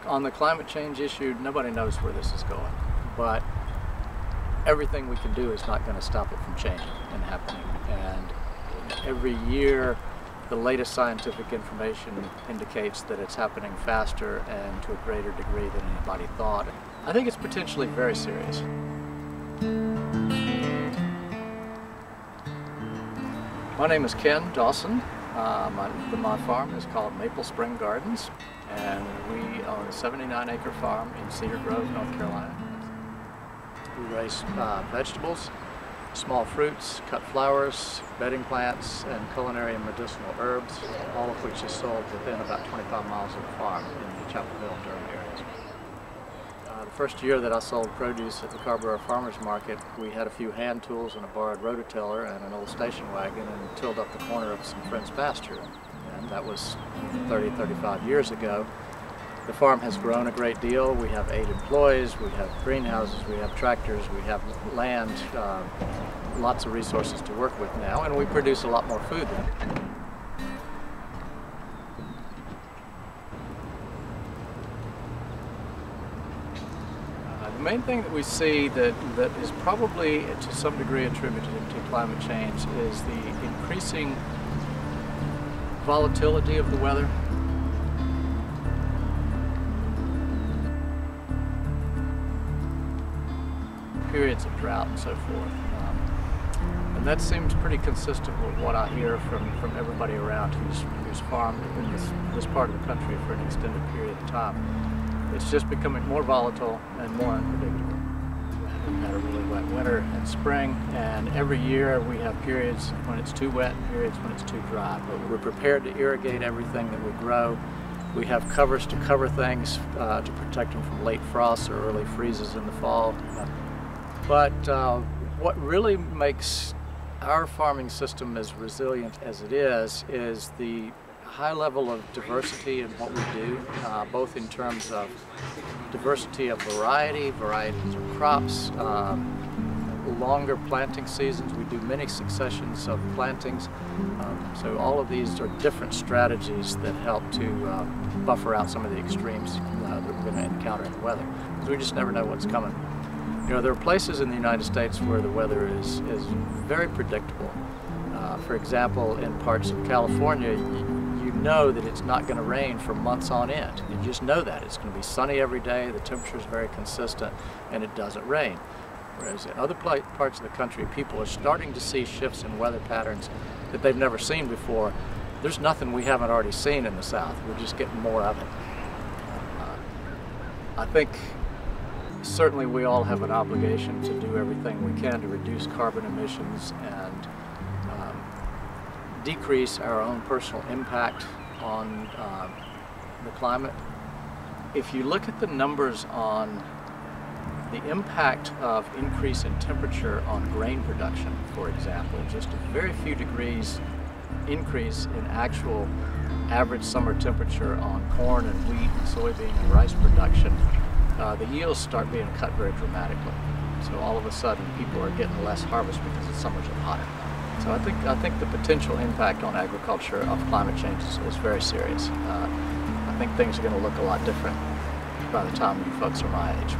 On the climate change issue, nobody knows where this is going, but everything we can do is not going to stop it from changing and happening. And every year, the latest scientific information indicates that it's happening faster and to a greater degree than anybody thought. I think it's potentially very serious. My name is Ken Dawson. My farm is called Maple Spring Gardens, and we own a 79-acre farm in Cedar Grove, North Carolina. We raise vegetables, small fruits, cut flowers, bedding plants, and culinary and medicinal herbs, all of which is sold within about 25 miles of the farm in the Chapel Hill and Durham areas. The first year that I sold produce at the Carrboro Farmers Market, we had a few hand tools and a borrowed rototiller and an old station wagon and tilled up the corner of some friend's pasture. And that was 35 years ago. The farm has grown a great deal. We have 8 employees, we have greenhouses, we have tractors, we have land, lots of resources to work with now, and we produce a lot more food than. The main thing that we see that is probably to some degree attributed to climate change is the increasing volatility of the weather. Periods of drought and so forth. And that seems pretty consistent with what I hear from everybody around who's farmed in this part of the country for an extended period of time. It's just becoming more volatile and more unpredictable. We've had a really wet winter and spring, and every year we have periods when it's too wet and periods when it's too dry. But we're prepared to irrigate everything that we grow. We have covers to cover things to protect them from late frosts or early freezes in the fall. But what really makes our farming system as resilient as it is the high level of diversity in what we do, both in terms of diversity of varieties of crops, longer planting seasons. We do many successions of plantings. So all of these are different strategies that help to buffer out some of the extremes that we're going to encounter in the weather, because we just never know what's coming. You know, there are places in the United States where the weather is very predictable. For example, in parts of California, you know that it's not going to rain for months on end. You just know that. It's going to be sunny every day, the temperature is very consistent, and it doesn't rain. Whereas in other parts of the country, people are starting to see shifts in weather patterns that they've never seen before. There's nothing we haven't already seen in the South. We're just getting more of it. I think certainly we all have an obligation to do everything we can to reduce carbon emissions and decrease our own personal impact on the climate. If you look at the numbers on the impact of increase in temperature on grain production, for example, just a very few degrees increase in actual average summer temperature on corn and wheat and soybean and rice production, the yields start being cut very dramatically. So all of a sudden people are getting less harvest because the summers are hotter. So I think the potential impact on agriculture of climate change is very serious. I think things are going to look a lot different by the time you folks are my age.